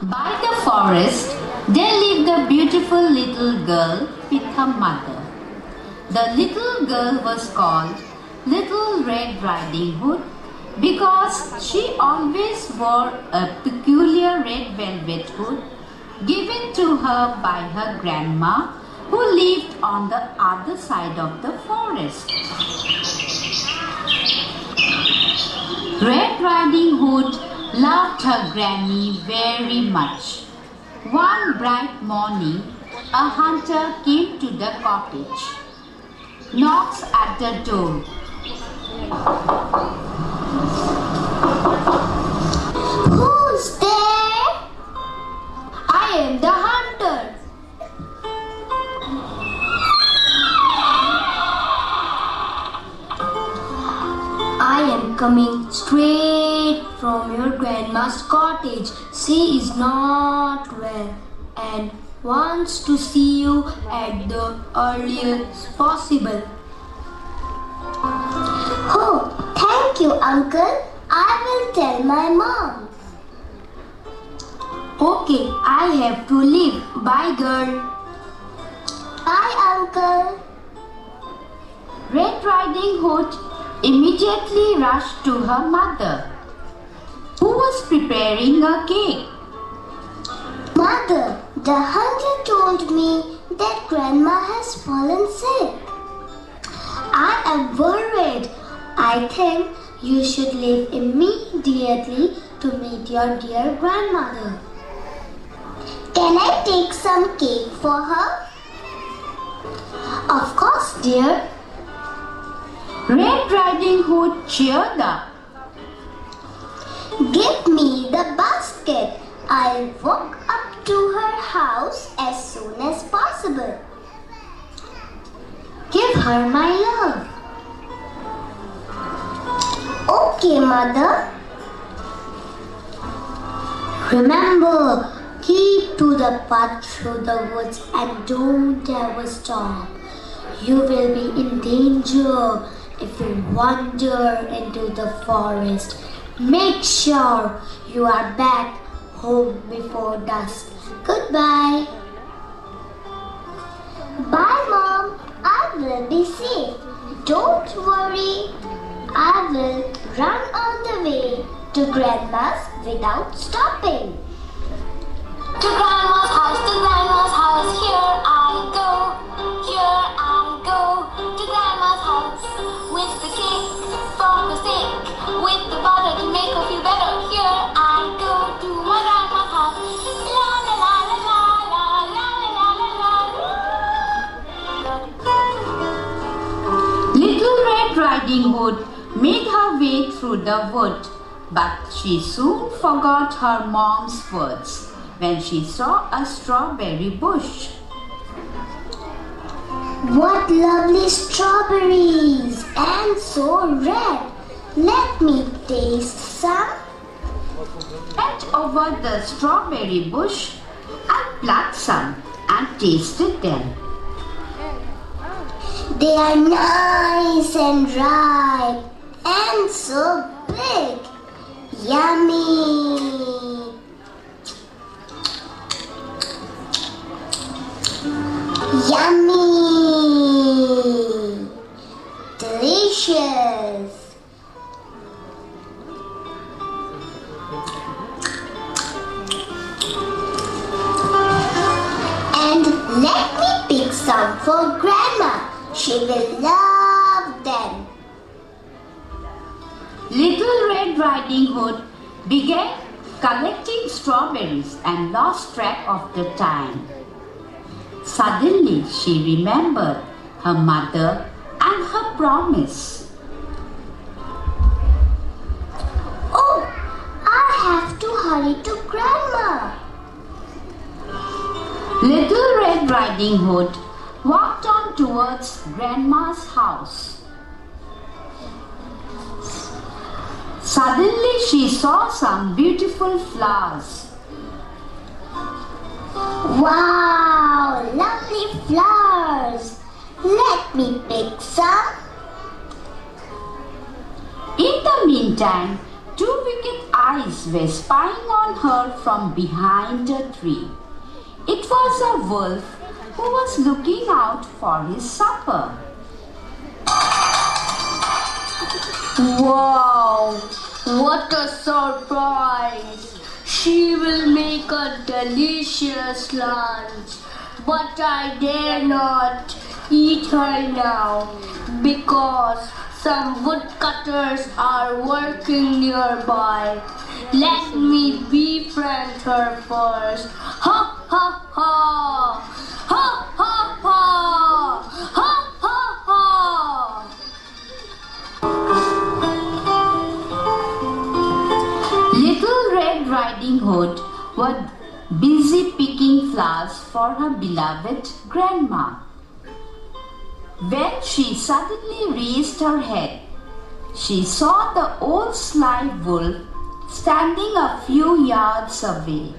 By the forest, there lived a beautiful little girl with her mother. The little girl was called Little Red Riding Hood because she always wore a peculiar red velvet hood given to her by her grandma who lived on the other side of the forest. Red Riding Hood loved her granny very much. One bright morning, a hunter came to the cottage, knocks at the door. Who's there? I am the hunter. I am coming straight from your grandma's cottage. She is not well and wants to see you at the earliest possible. Oh, thank you, Uncle. I will tell my mom. Okay, I have to leave. Bye, girl. Bye, Uncle. Red Riding Hood immediately rushed to her mother, who was preparing a cake. Mother, the hunter told me that Grandma has fallen sick. I am worried. I think you should leave immediately to meet your dear grandmother. Can I take some cake for her? Of course, dear. Red Riding Hood cheered up. Give me the basket. I'll walk up to her house as soon as possible. Give her my love. Okay, Mother. Remember, keep to the path through the woods and don't ever stop. You will be in danger if you wander into the forest. Make sure you are back home before dusk. Goodbye. Bye, Mom. I will be safe. Don't worry. I will run all the way to Grandma's without stopping. To Grandma's house, here I go, to Grandma's house, with the cake for her sake, with the butter to make her feel better, here I go to my Grandma's house, la la la la la la la la la la. Little Red Riding Hood made her way through the wood, but she soon forgot her mom's words when she saw a strawberry bush. What lovely strawberries and so red. Let me taste some. Bent over the strawberry bush and plucked some and tasted them. They are nice and ripe and so big. Yummy. Yummy! Delicious! And let me pick some for Grandma. She will love them. Little Red Riding Hood began collecting strawberries and lost track of the time. Suddenly she remembered her mother and her promise. Oh, I have to hurry to Grandma. Little Red Riding Hood walked on towards Grandma's house. Suddenly she saw some beautiful flowers. Wow, lovely flowers. Let me pick some. In the meantime, two wicked eyes were spying on her from behind a tree. It was a wolf who was looking out for his supper. Wow, what a surprise! She will make a delicious lunch, but I dare not eat her now because some woodcutters are working nearby. Let me befriend her first. Ha ha ha! Ha ha ha! Ha ha ha! Little Red Riding Hood was busy picking flowers for her beloved grandma. When she suddenly raised her head, she saw the old sly wolf standing a few yards away.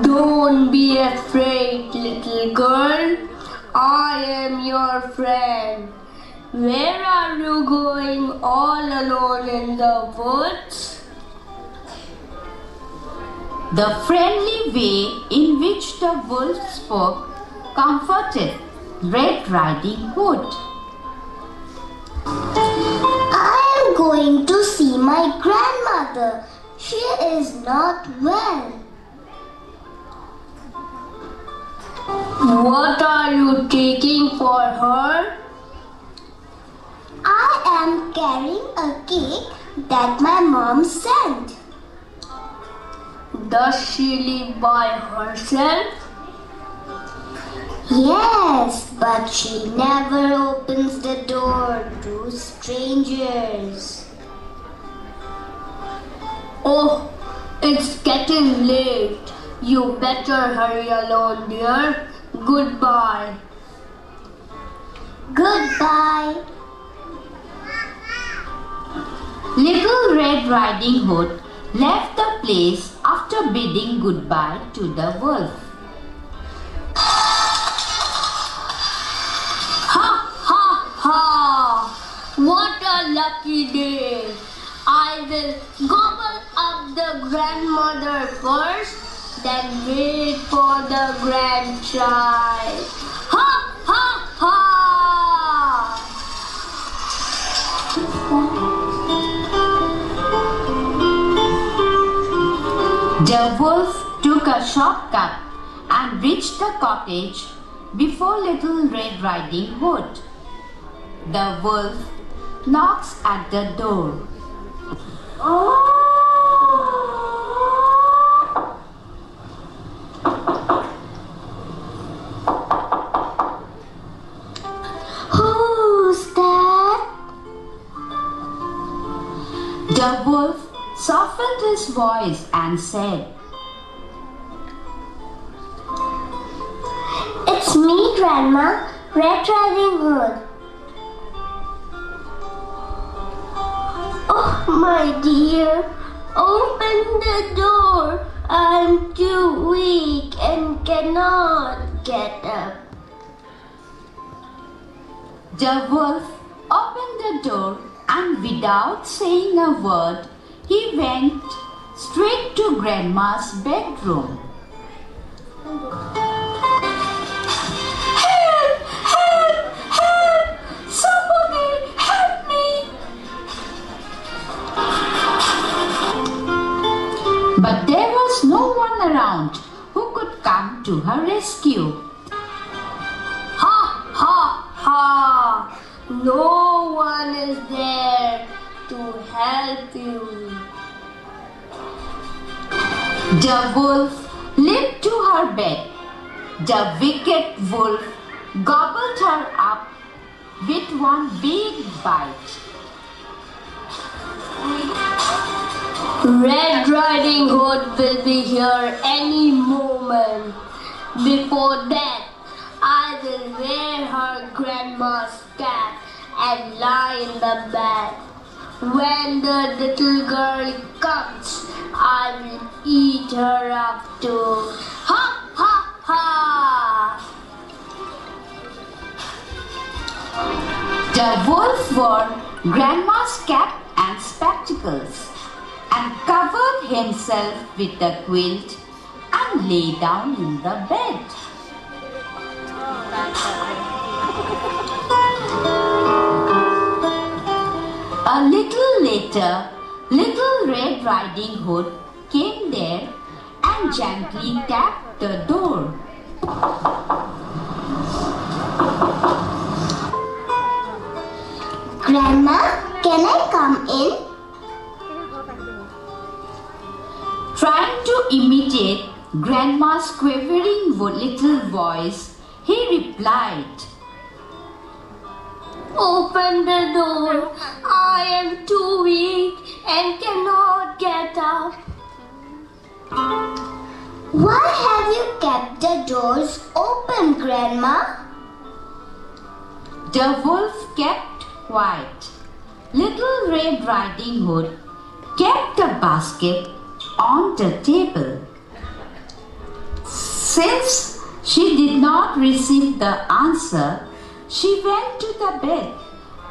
Don't be afraid, little girl. I am your friend. Where are you going all alone in the woods? The friendly way in which the wolf spoke comforted Red Riding Hood. I am going to see my grandmother. She is not well. What are you taking for her? I am carrying a cake that my mom sent. Does she live by herself? Yes, but she never opens the door to strangers. Oh, it's getting late. You better hurry along, dear. Goodbye. Goodbye. Little Red Riding Hood left the place after bidding goodbye to the wolf. Ha ha ha! What a lucky day! I will gobble up the grandmother first, then wait for the grandchild. Ha ha ha! The wolf took a shortcut and reached the cottage before Little Red Riding Hood. The wolf knocks at the door. Who's that? The wolf softened his voice and said, It's me, Grandma, Red Riding Hood. Oh, my dear, open the door. I'm too weak and cannot get up. The wolf opened the door and without saying a word, he went straight to Grandma's bedroom. Help! Help! Help! Somebody help me! But there was no one around who could come to her rescue. Ha ha ha! No one is there to help you. The wolf leaped to her bed. The wicked wolf gobbled her up with one big bite. Red Riding Hood will be here any moment. Before that, I will wear her grandma's cap and lie in the bed. When the little girl comes, I will eat her up too. Ha ha ha! The wolf wore Grandma's cap and spectacles and covered himself with a quilt and lay down in the bed. A little later, Little Red Riding Hood came there and gently tapped the door. Grandma, can I come in? Trying to imitate Grandma's quavering little voice, he replied, Open the door. I am too weak and cannot get up. Why have you kept the doors open, Grandma? The wolf kept quiet. Little Red Riding Hood kept the basket on the table. Since she did not receive the answer, she went to the bed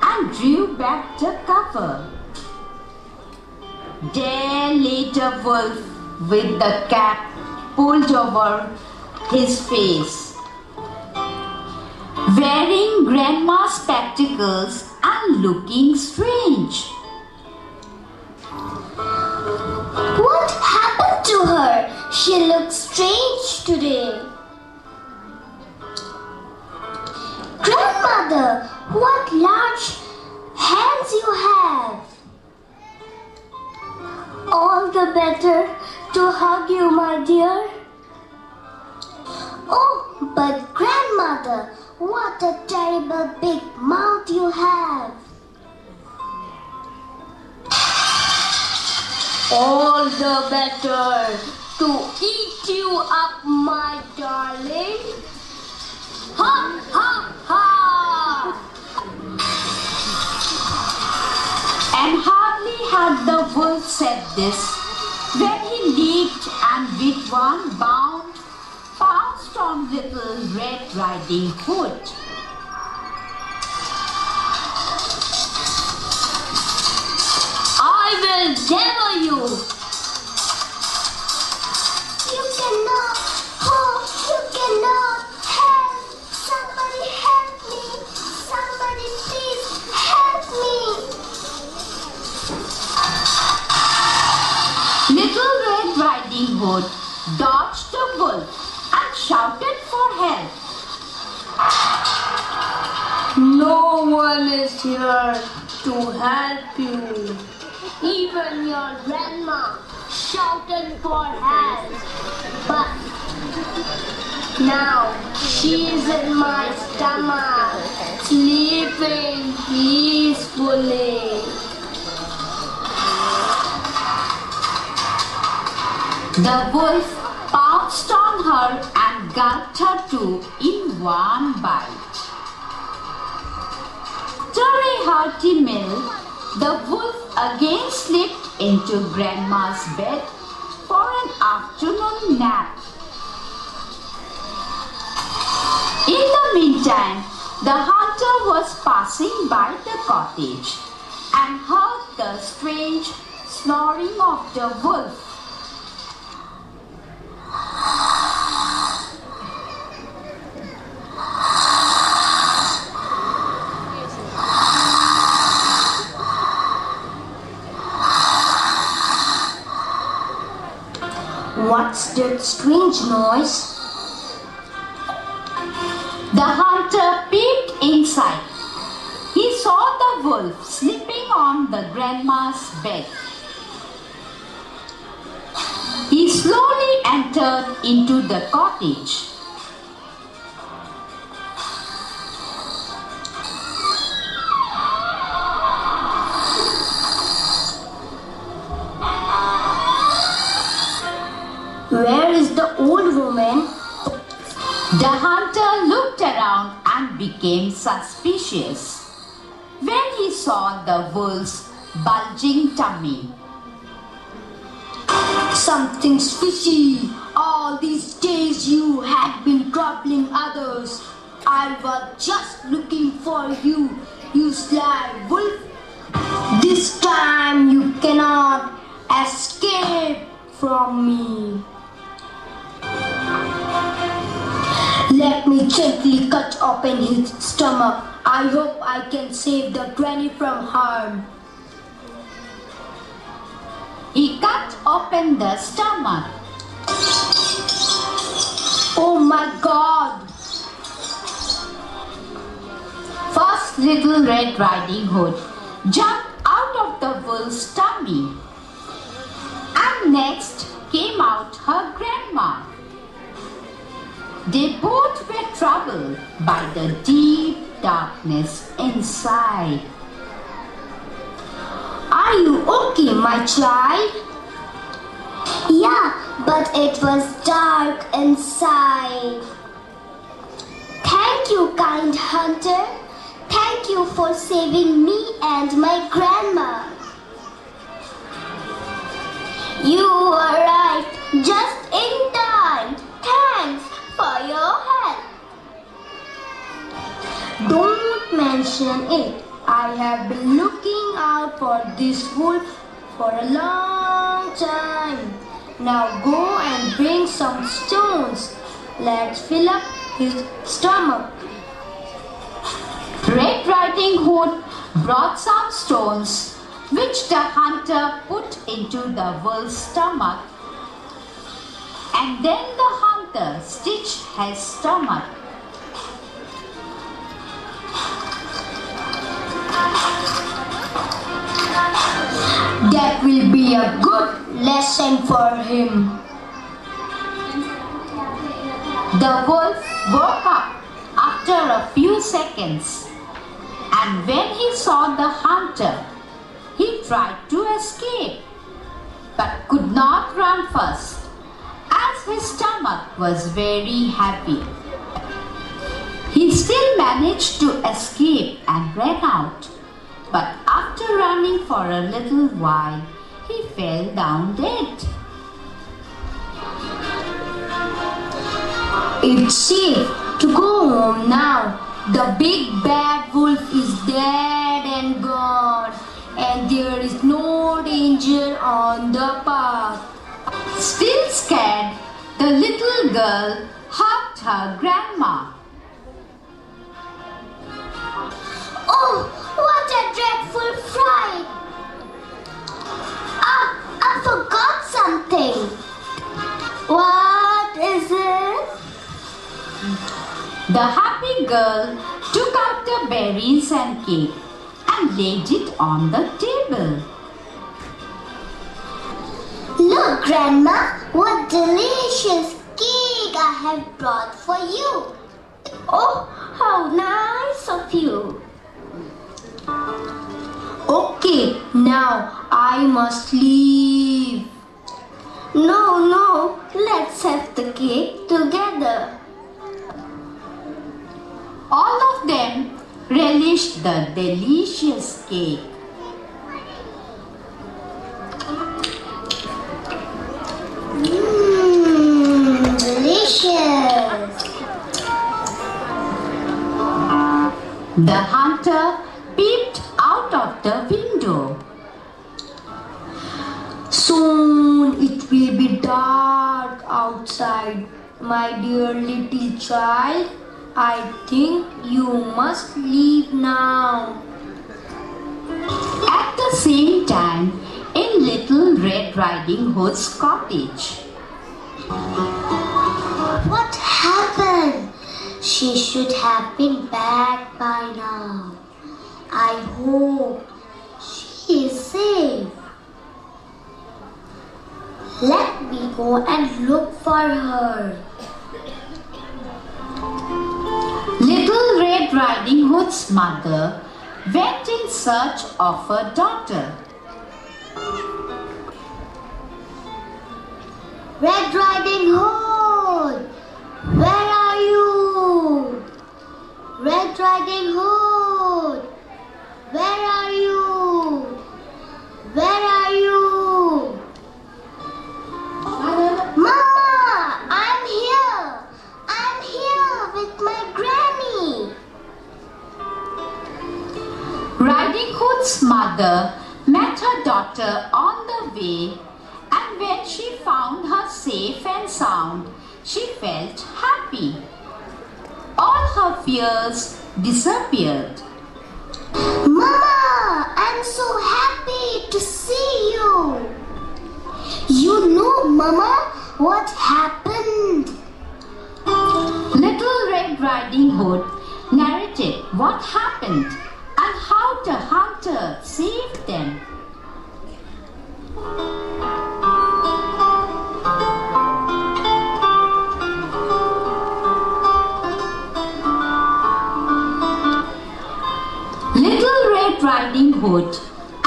and drew back the cover. There lay the wolf with the cap pulled over his face, wearing Grandma's spectacles and looking strange. What happened to her? She looks strange today. Grandmother, what large hands you have. All the better to hug you, my dear. Oh, but Grandmother, what a terrible big mouth you have. All the better to eat you up, my darling. Ha ha ha! And hardly had the wolf said this when he leaped and with one bound pounced on Little Red Riding Hood. I will devour you. You cannot. Oh, you cannot. Help. Somebody help me. Somebody please help me. Little Red Riding Hood dodged the wolf and shouted for help. No one is here to help you. Even your grandma shouted for help. But now she is in my stomach, sleeping peacefully. The wolf pounced on her and gulped her too in one bite. After a hearty meal, the wolf again slipped into Grandma's bed for an afternoon nap. In the meantime, the hunter was passing by the cottage and heard the strange snoring of the wolf. What's that strange noise? The hunter peeped inside. He saw the wolf sleeping on the Grandma's bed. He slowly entered into the cottage. Where is the old woman? The hunter looked around and became suspicious when he saw the wolf's bulging tummy. Something's fishy. All these days you had been troubling others. I was just looking for you. You sly wolf. This time you cannot escape from me. Let me gently cut open his stomach. I hope I can save the granny from harm. He cut open the stomach. Oh my God! First, Little Red Riding Hood jumped out of the wolf's tummy. And next came out her grandma. They both were troubled by the deep darkness inside. Are you okay, my child? Yeah, but it was dark inside. Thank you, kind hunter. Thank you for saving me and my grandma. You arrived just in time. Thanks for your help. Don't mention it. I have been looking out for this wolf for a long time. Now go and bring some stones. Let's fill up his stomach. Red Riding Hood brought some stones which the hunter put into the wolf's stomach, and then the hunter stitched his stomach. That will be a good lesson for him. The wolf woke up after a few seconds, and when he saw the hunter, he tried to escape, but could not run fast, as his stomach was very heavy. He still managed to escape and ran out, but after running for a little while, he fell down dead. It's safe to go home now. The big bad wolf is dead and gone, and there is no danger on the path. Still scared, the little girl hugged her grandma. Oh, what a dreadful fright! Ah, I forgot something. What is it? The happy girl took out the berries and cake and laid it on the table. Look, Grandma, what delicious cake I have brought for you. Oh, how nice of you. Okay, now I must leave. No, let's have the cake together. All of them relished the delicious cake. Delicious. The hunter peeped out of the window. Soon it will be dark outside. My dear little child, I think you must leave now. At the same time, in Little Red Riding Hood's cottage, What happened? She should have been back by now. I hope she is safe. Let me go and look for her. Little Red Riding Hood's mother went in search of her daughter. Red Riding Hood, where are you? Red Riding Hood, where are you? Where are you? Mama, I'm here. I'm here with my granny. mother met her daughter on the way, and when she found her safe and sound, she felt happy. All her fears disappeared. Mama, I'm so happy to see you. You know, Mama, what happened? Little Red Riding Hood narrated what happened and how the hunter saved them. Little Red Riding Hood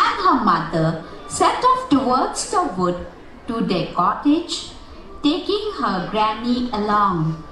and her mother set off towards the wood to their cottage, taking her granny along.